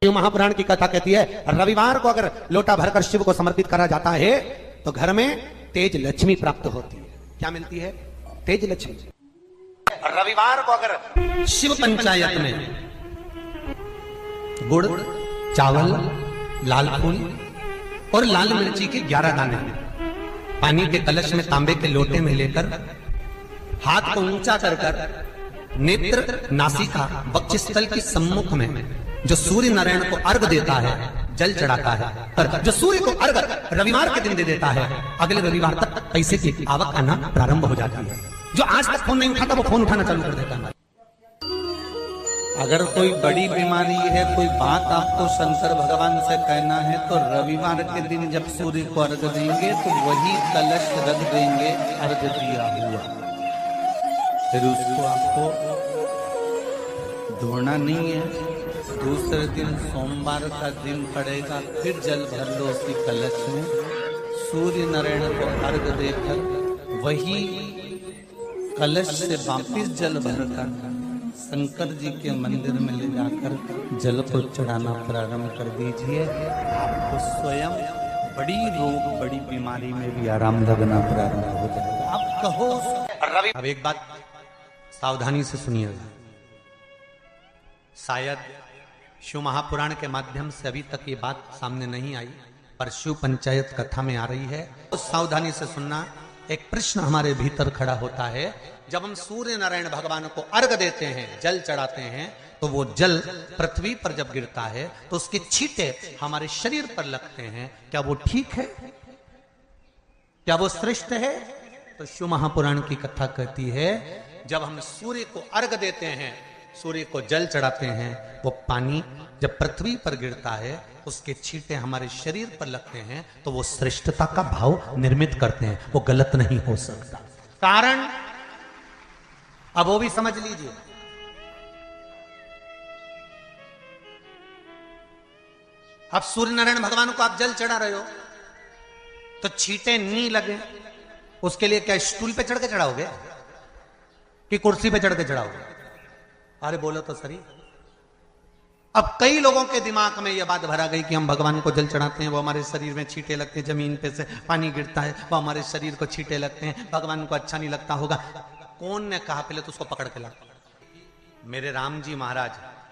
शिव महापुराण की कथा कहती है रविवार को अगर लोटा भरकर शिव को समर्पित करा जाता है तो घर में तेज लक्ष्मी प्राप्त होती है। क्या मिलती है? तेज लक्ष्मी। रविवार को अगर शिव पंचायत में गुड़, चावल, लाल फूल और लाल मिर्ची के 11 दाने पानी के कलश में तांबे के लोटे में लेकर हाथ को ऊंचा कर नेत्र, नासिका, वक्षस्थल के सम्मुख में जो सूर्य नारायण को अर्घ देता है, जल चढ़ाता है, और जो सूर्य को अर्घ रविवार के दिन दे देता है, अगले रविवार तक पैसे की आवक आना प्रारंभ हो जाती है। जो आज तक फोन नहीं उठाता वो फोन उठाना चालू कर देता है। अगर कोई बड़ी बीमारी है, कोई बात आपको शंकर भगवान से कहना है तो रविवार के दिन जब सूर्य को अर्घ देंगे तो वही कलश रख देंगे अर्घ दिया हुआ, फिर उसको आपको धोना नहीं है। दूसरे दिन सोमवार का दिन पड़ेगा, फिर जल भर लो उसी कलश में, सूर्य नारायण को अर्घ देकर वही कलश से वापिस जल भरकर शंकर जी के मंदिर में ले जाकर जल को चढ़ाना प्रारंभ कर दीजिए। आपको स्वयं बड़ी रोग, बड़ी बीमारी में भी आराम लगना प्रारंभ हो जाएगा। आप कहो। अब एक बात सावधानी से सुनिएगा, शायद शिव महापुराण के माध्यम से अभी तक ये बात सामने नहीं आई, पर शिव पंचायत कथा में आ रही है तो सावधानी से सुनना। एक प्रश्न हमारे भीतर खड़ा होता है, जब हम सूर्य नारायण भगवान को अर्घ देते हैं, जल चढ़ाते हैं, तो वो जल पृथ्वी पर जब गिरता है तो उसके छींटे हमारे शरीर पर लगते हैं। क्या वो ठीक है? क्या वो श्रेष्ठ है? तो शिव महापुराण की कथा कहती है जब हम सूर्य को अर्घ देते हैं, सूर्य को जल चढ़ाते हैं, वो पानी जब पृथ्वी पर गिरता है उसके छींटे हमारे शरीर पर लगते हैं तो वो श्रेष्ठता का भाव निर्मित करते हैं, वो गलत नहीं हो सकता। कारण अब वो भी समझ लीजिए। अब सूर्य नारायण भगवान को आप जल चढ़ा रहे हो तो छींटे नहीं लगे, उसके लिए क्या स्टूल पे चढ़ के चढ़ाओगे कि कुर्सी पे चढ़ के चढ़ाओगे? अरे बोलो तो सही। अब कई लोगों के दिमाग में यह बात भरा गई कि हम भगवान को जल चढ़ाते हैं, वो हमारे शरीर में छींटे लगते हैं, जमीन पे से पानी गिरता है, वो हमारे शरीर को छींटे लगते हैं, भगवान को अच्छा नहीं लगता होगा। कौन ने कहा? पहले तो उसको पकड़ के ला। मेरे राम जी महाराज,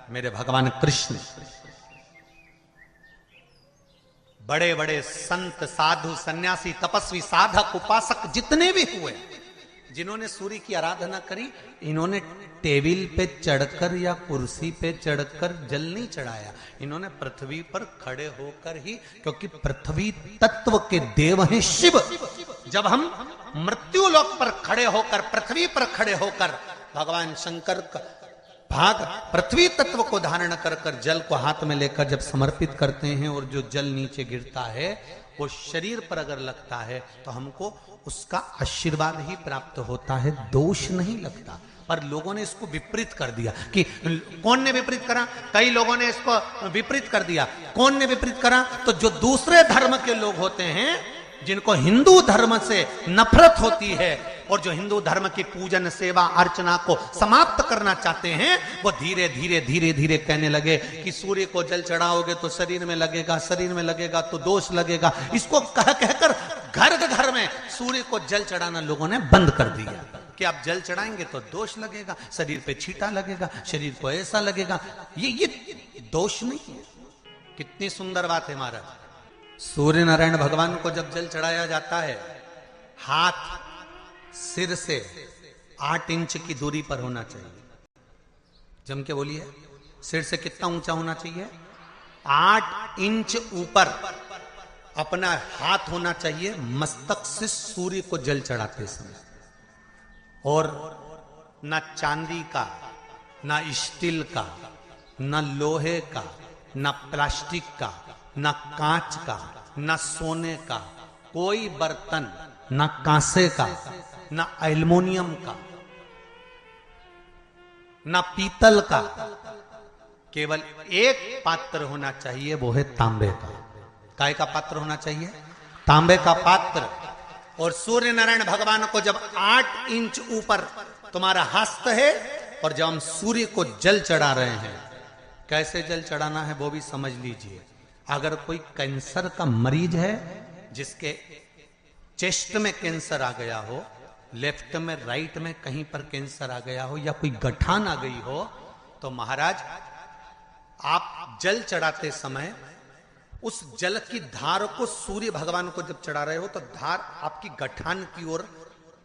मेरे भगवान कृष्ण, बड़े बड़े संत, साधु, सन्यासी, तपस्वी, साधक, उपासक जितने भी हुए, जिन्होंने सूर्य की आराधना करी, इन्होंने टेबल पे चढ़कर या कुर्सी पे चढ़कर जल नहीं चढ़ाया, इन्होंने पृथ्वी पर खड़े होकर ही, क्योंकि पृथ्वी तत्व के देव हैं शिव। जब हम मृत्यु लोक पर खड़े होकर, पृथ्वी पर खड़े होकर भगवान शंकर का भाग पृथ्वी तत्व को धारण कर कर जल को हाथ में लेकर जब समर्पित करते हैं और जो जल नीचे गिरता है वो शरीर पर अगर लगता है तो हमको उसका आशीर्वाद ही प्राप्त होता है, दोष नहीं लगता। पर लोगों ने इसको विपरीत कर दिया। कि कौन ने विपरीत करा? कई लोगों ने इसको विपरीत कर दिया। कौन ने विपरीत करा? तो जो दूसरे धर्म के लोग होते हैं, जिनको हिंदू धर्म से नफरत होती है और जो हिंदू धर्म की पूजन, सेवा, अर्चना को समाप्त करना चाहते हैं, वो धीरे धीरे धीरे धीरे कहने लगे कि सूर्य को जल चढ़ाओगे तो शरीर में लगेगा, शरीर में लगेगा तो दोष लगेगा। इसको कह कहकर घर घर में सूर्य को जल चढ़ाना लोगों ने बंद कर दिया कि आप जल चढ़ाएंगे तो दोष लगेगा, शरीर पे छींटा लगेगा, शरीर को ऐसा लगेगा। ये दोष नहीं है। कितनी सुंदर बात है महाराज। सूर्य नारायण भगवान को जब जल चढ़ाया जाता है, हाथ सिर से 8 इंच की दूरी पर होना चाहिए। जम के बोलिए, सिर से कितना ऊंचा होना चाहिए? 8 इंच ऊपर अपना हाथ होना चाहिए मस्तक से सूर्य को जल चढ़ाते समय। और ना चांदी का, ना स्टील का, ना लोहे का, ना प्लास्टिक का, ना कांच का, ना सोने का कोई बर्तन, ना कांसे का, ना एल्युमिनियम का, ना पीतल का, केवल एक पात्र होना चाहिए, वो है तांबे का। काय का पात्र होना चाहिए? तांबे का पात्र। और सूर्य नारायण भगवान को जब 8 इंच ऊपर तुम्हारा हस्त है और जब हम सूर्य को जल चढ़ा रहे हैं कैसे जल चढ़ाना है वो भी समझ लीजिए। अगर कोई कैंसर का मरीज है, जिसके चेस्ट में कैंसर आ गया हो, लेफ्ट में राइट में कहीं पर कैंसर आ गया हो, या कोई गठान आ गई हो, तो महाराज आप जल चढ़ाते समय उस जल की धार को सूर्य भगवान को जब चढ़ा रहे हो तो धार आपकी गठान की ओर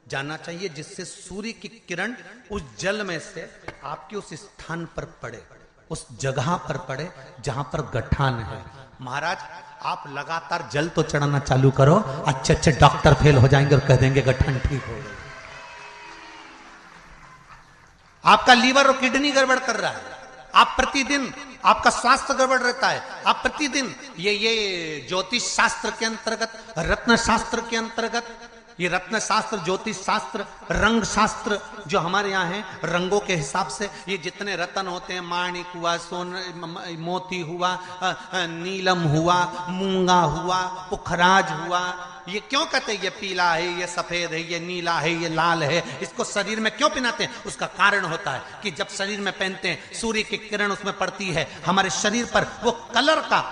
जाना चाहिए, जिससे सूर्य की किरण उस जल में से आपके उस स्थान पर पड़े, उस जगह पर पड़े जहां पर गठान है। महाराज आप लगातार जल तो चढ़ाना चालू करो, अच्छे अच्छे डॉक्टर फेल हो जाएंगे और कह देंगे गठान ठीक हो गई। आपका लीवर और किडनी गड़बड़ कर रहा है, आप प्रतिदिन आपका स्वास्थ्य गड़बड़ रहता है, आप प्रतिदिन ये ज्योतिष शास्त्र के अंतर्गत, रत्न शास्त्र के अंतर्गत, ये रत्न शास्त्र, ज्योतिष शास्त्र, रंग शास्त्र जो हमारे यहाँ है, रंगों के हिसाब से ये जितने रत्न होते हैं, माणिक हुआ, मोती हुआ, नीलम हुआ, मूंगा हुआ, पुखराज हुआ, ये क्यों कहते हैं ये पीला है, ये सफेद है, ये नीला है, ये लाल है, इसको शरीर में क्यों पहनाते हैं? उसका कारण होता है कि जब शरीर में पहनते हैं सूर्य की किरण उसमें पड़ती है, हमारे शरीर पर वो कलर का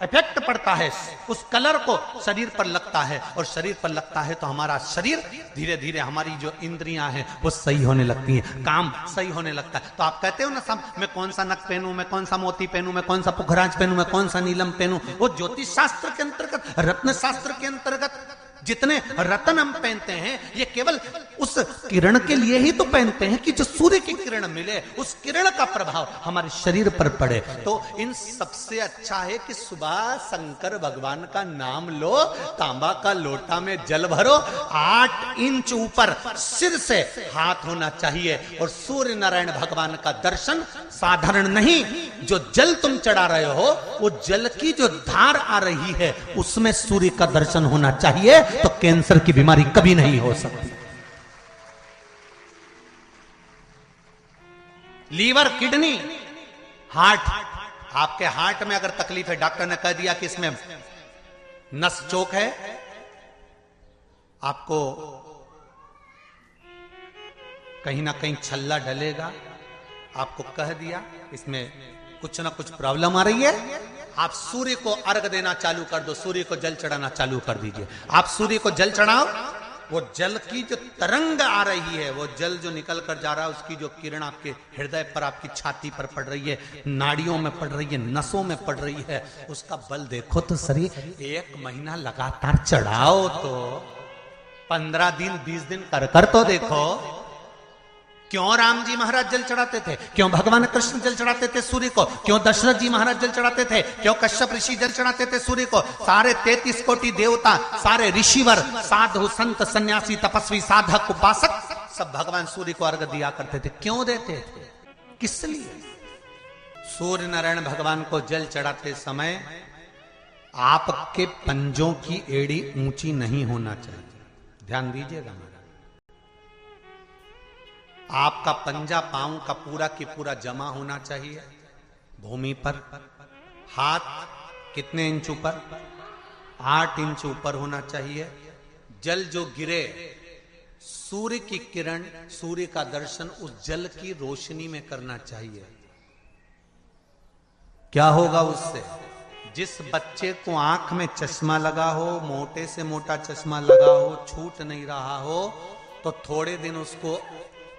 इफेक्ट पड़ता है, उस कलर को शरीर पर लगता है, और शरीर पर लगता है तो हमारा शरीर धीरे धीरे, हमारी जो इंद्रियां हैं वो सही होने लगती हैं, काम सही होने लगता है। तो आप कहते हो ना सब, मैं कौन सा नक पहनूं, मैं कौन सा मोती पहनूं, मैं कौन सा पुखराज पहनूं, मैं कौन सा नीलम पहनूं, वो ज्योतिष शास्त्र के अंतर्गत, रत्न शास्त्र के अंतर्गत जितने रत्न हम पहनते हैं ये केवल उस किरण के लिए ही तो पहनते हैं कि जो सूर्य की किरण मिले, उस किरण का प्रभाव हमारे शरीर पर पड़े। तो इन सबसे अच्छा है कि सुबह शंकर भगवान का नाम लो, तांबा का लोटा में जल भरो, 8 इंच ऊपर सिर से हाथ होना चाहिए, और सूर्य नारायण भगवान का दर्शन साधारण नहीं, जो जल तुम चढ़ा रहे हो वो जल की जो धार आ रही है उसमें सूर्य का दर्शन होना चाहिए, तो कैंसर की बीमारी कभी नहीं हो सकती। लीवर, किडनी, हार्ट, आपके हार्ट में अगर तकलीफ है, डॉक्टर ने कह दिया कि इसमें नस चोक है, आपको कहीं ना कहीं छल्ला डलेगा, आपको कह दिया इसमें कुछ ना कुछ प्रॉब्लम आ रही है, आप सूर्य को अर्घ देना चालू कर दो, सूर्य को जल चढ़ाना चालू कर दीजिए। आप सूर्य को जल चढ़ाओ, वो जल की जो तरंग आ रही है, वो जल जो निकल कर जा रहा है, उसकी जो किरण आपके हृदय पर, आपकी छाती पर पड़ रही है, नाड़ियों में पड़ रही है, नसों में पड़ रही है, उसका बल देखो तो सही। 1 महीना लगातार चढ़ाओ तो 15 दिन 20 दिन कर तो देखो। क्यों राम जी महाराज जल चढ़ाते थे, क्यों भगवान कृष्ण जल चढ़ाते थे सूर्य को, क्यों दशरथ जी महाराज जल चढ़ाते थे, क्यों कश्यप ऋषि जल चढ़ाते थे सूर्य को, सारे 33 कोटि देवता, सारे ऋषिवर, साधु संत सन्यासी तपस्वी साधक उपासक सब भगवान सूर्य को अर्घ दिया करते थे। क्यों देते थे, किस लिए? सूर्य नारायण भगवान को जल चढ़ाते समय आपके पंजों की एड़ी ऊंची नहीं होना चाहिए, ध्यान दीजिएगा। आपका पंजा पांव का पूरा की पूरा जमा होना चाहिए भूमि पर। हाथ कितने इंच ऊपर? 8 इंच ऊपर होना चाहिए। जल जो गिरे, सूर्य की किरण, सूर्य का दर्शन उस जल की रोशनी में करना चाहिए। क्या होगा उससे? जिस बच्चे को आंख में चश्मा लगा हो, मोटे से मोटा चश्मा लगा हो, छूट नहीं रहा हो, तो थोड़े दिन उसको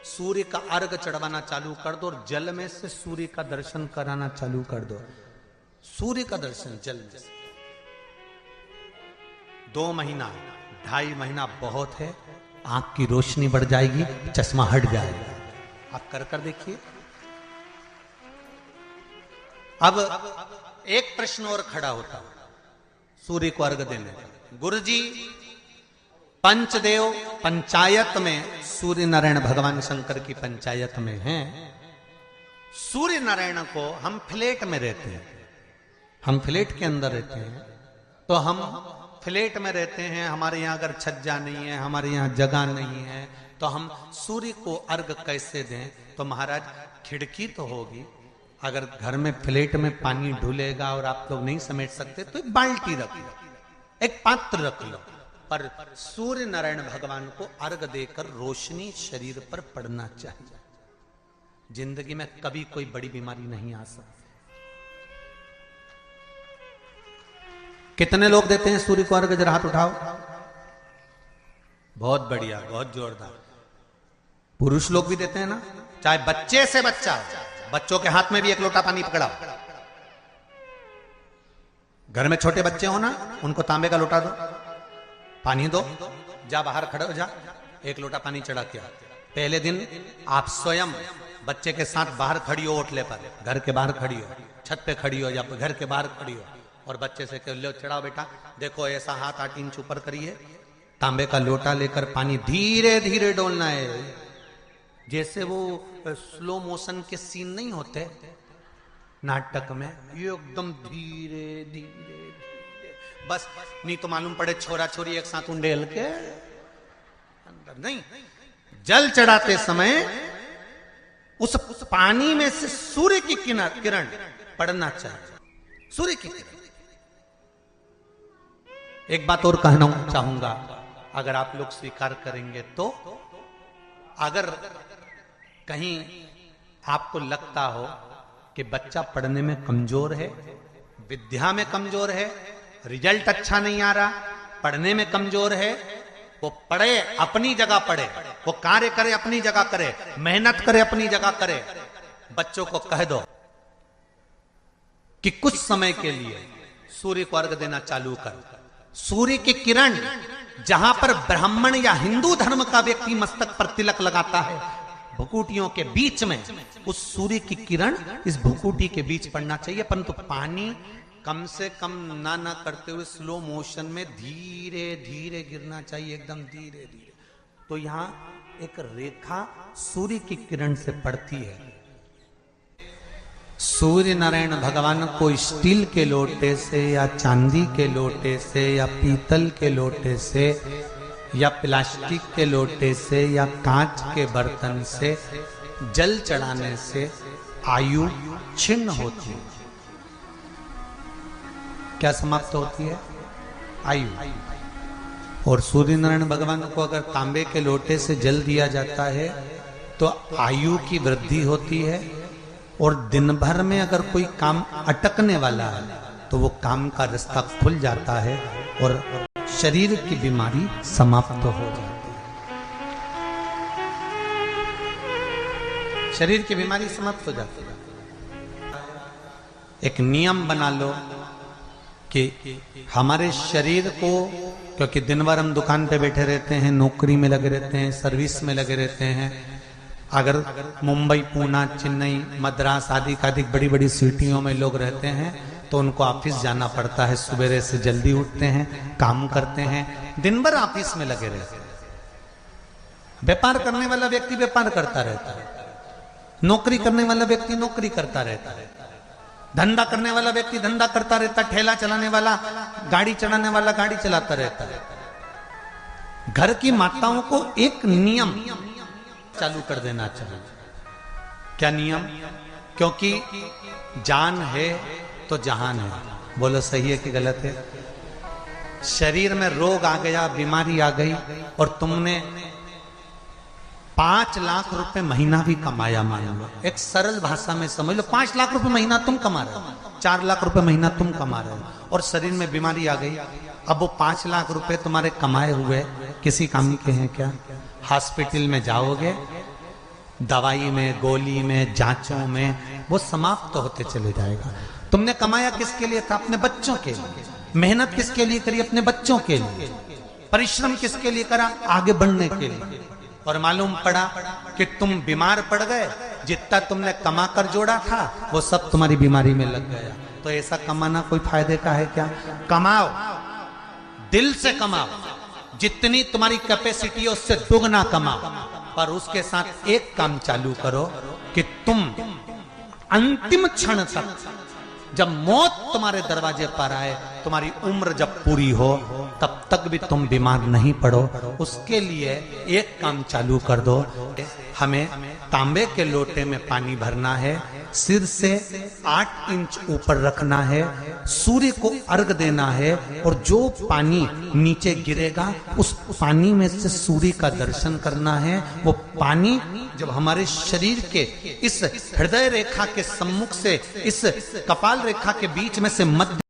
सूर्य का अर्घ चढ़वाना चालू कर दो और जल में से सूर्य का दर्शन कराना चालू कर दो। सूर्य का दर्शन जल में से 2 महीना 2.5 महीना बहुत है, आंख की रोशनी बढ़ जाएगी, चश्मा हट जाएगा। आप कर देखिए। अब एक प्रश्न और खड़ा होता है सूर्य को अर्घ देने का। गुरुजी, पंचदेव पंचायत में सूर्य नारायण भगवान शंकर की पंचायत में हैं। सूर्य नारायण को हम फ्लैट में रहते हैं, हम फ्लैट के अंदर रहते हैं, तो हम फ्लैट में रहते हैं, हमारे यहाँ अगर छज्जा नहीं है, हमारे यहाँ जगह नहीं है, तो हम सूर्य को अर्घ कैसे दें? तो महाराज खिड़की तो होगी, अगर घर में फ्लैट में पानी ढुलेगा और आप लोग नहीं समेट सकते तो एक बाल्टी रख लो, एक पात्र रख लो, पर सूर्य नारायण भगवान को अर्घ देकर रोशनी शरीर पर पड़ना चाहिए। जिंदगी में कभी कोई बड़ी बीमारी नहीं आ सकती। कितने लोग देते हैं सूर्य को अर्घ? जरा हाथ उठाओ। बहुत बढ़िया, बहुत जोरदार। पुरुष लोग भी देते हैं ना, चाहे बच्चे से बच्चा, बच्चों के हाथ में भी एक लोटा पानी पकड़ाओ। घर में छोटे बच्चे हो ना, उनको तांबे का लोटा दो, पानी दो, जा बाहर खड़े हो जा, एक लोटा पानी चढ़ा के आ। पहले दिन आप स्वयं बच्चे के साथ बाहर खड़ी हो, ओटले पर, घर के बाहर खड़ी हो, छत पे खड़ी हो या घर के बाहर खड़ी हो, और बच्चे से कह लो चढ़ाओ बेटा, देखो ऐसा हाथ 8 इंच ऊपर करिए, तांबे का लोटा लेकर पानी धीरे धीरे डोलना है। जैसे वो स्लो मोशन के सीन नहीं होते नाटक में, ये एकदम धीरे धीरे धीरे, बस नहीं तो मालूम पड़े छोरा छोरी एक साथ उंडेल के अंदर। नहीं, जल चढ़ाते समय उस पानी में से सूर्य की किरण पड़ना चाहिए, सूर्य की किरण। एक बात और कहना चाहूंगा, अगर आप लोग स्वीकार करेंगे तो, अगर कहीं आपको लगता हो कि बच्चा पढ़ने में कमजोर है, विद्या में कमजोर है, रिजल्ट अच्छा नहीं आ रहा, पढ़ने में कमजोर है, वो पढ़े, अपनी जगह पढ़े, वो कार्य करे अपनी जगह करे, मेहनत करे अपनी जगह करे। बच्चों को कह दो कि कुछ समय के लिए सूर्य को अर्घ देना चालू कर। सूर्य की किरण जहां पर ब्राह्मण या हिंदू धर्म का व्यक्ति मस्तक पर तिलक लगाता है, भुकुटियों के बीच में उस सूर्य की किरण इस भुकुटी के बीच पड़ना चाहिए, परंतु पानी कम से कम ना करते हुए स्लो मोशन में धीरे धीरे गिरना चाहिए, एकदम धीरे धीरे। तो यहां एक रेखा सूर्य की किरण से पड़ती है। सूर्य नारायण भगवान को स्टील के लोटे से या चांदी के लोटे से या पीतल के लोटे से या प्लास्टिक के लोटे से या कांच के बर्तन से जल चढ़ाने से आयु छिन्न होती है। क्या समाप्त होती है? आयु। और सूर्य नारायण भगवान को अगर तांबे के लोटे से जल दिया जाता है तो आयु की वृद्धि होती है, और दिन भर में अगर कोई काम अटकने वाला है तो वो काम का रास्ता खुल जाता है और शरीर की बीमारी समाप्त हो जाती है। शरीर की बीमारी समाप्त हो जाती है। एक नियम बना लो कि हमारे शरीर को, क्योंकि दिन भर हम दुकान पे बैठे रहते हैं, नौकरी में लगे रहते हैं, सर्विस में लगे रहते हैं, अगर मुंबई, पूना, चेन्नई, मद्रास आदि का अधिक बड़ी बड़ी सिटियों में लोग रहते हैं तो उनको ऑफिस जाना पड़ता है, सवेरे से जल्दी उठते हैं, काम करते हैं, दिन भर ऑफिस में लगे रहते हैं। व्यापार करने वाला व्यक्ति व्यापार करता रहता है, नौकरी करने वाला व्यक्ति नौकरी करता रहता है, धंधा करने वाला व्यक्ति धंधा करता रहता है, ठेला चलाने वाला, गाड़ी चलाने वाला गाड़ी चलाता रहता है। घर की माताओं को एक नियम चालू कर देना चाहिए। क्या नियम? क्योंकि जान है तो जहान है। बोलो सही है कि गलत है? शरीर में रोग आ गया, बीमारी आ गई, और तुमने 5 लाख रुपए महीना भी कमाया, मान लो, एक सरल भाषा में समझ लो, 5 लाख रुपए महीना तुम कमा रहे हो, 4 लाख रुपए महीना तुम कमा रहे हो, और शरीर में बीमारी आ गई। अब वो 5 लाख रुपए तुम्हारे कमाए हुए किसी काम के हैं क्या? हॉस्पिटल में जाओगे, दवाई में, गोली में, जांचों में वो समाप्त होते चले जाएगा। तुमने कमाया किसके लिए था? अपने बच्चों के लिए। मेहनत किसके लिए करी? अपने बच्चों के लिए। परिश्रम किसके लिए करा? आगे बढ़ने के लिए। और मालूम पड़ा कि तुम बीमार पड़ गए, जितना तुमने कमा कर जोड़ा था वो सब तुम्हारी बीमारी में लग गया। तो ऐसा कमाना कोई फायदे का है क्या? कमाओ, दिल से कमाओ, जितनी तुम्हारी कैपेसिटी है उससे दुगना कमाओ, पर उसके साथ एक काम चालू करो कि तुम अंतिम क्षण तक, जब मौत तुम्हारे दरवाजे पर आए, तुम्हारी उम्र जब पूरी हो, तब तक भी तुम बीमार नहीं पड़ो। उसके लिए एक काम चालू कर दो, हमें तांबे के लोटे में पानी भरना है, सिर से 8 इंच ऊपर रखना है, सूर्य को अर्घ देना है, और जो पानी नीचे गिरेगा उस पानी में से सूर्य का दर्शन करना है। वो पानी जब हमारे शरीर के इस हृदय रेखा के सम्मुख से, इस कपाल रेखा के बीच में से मध्य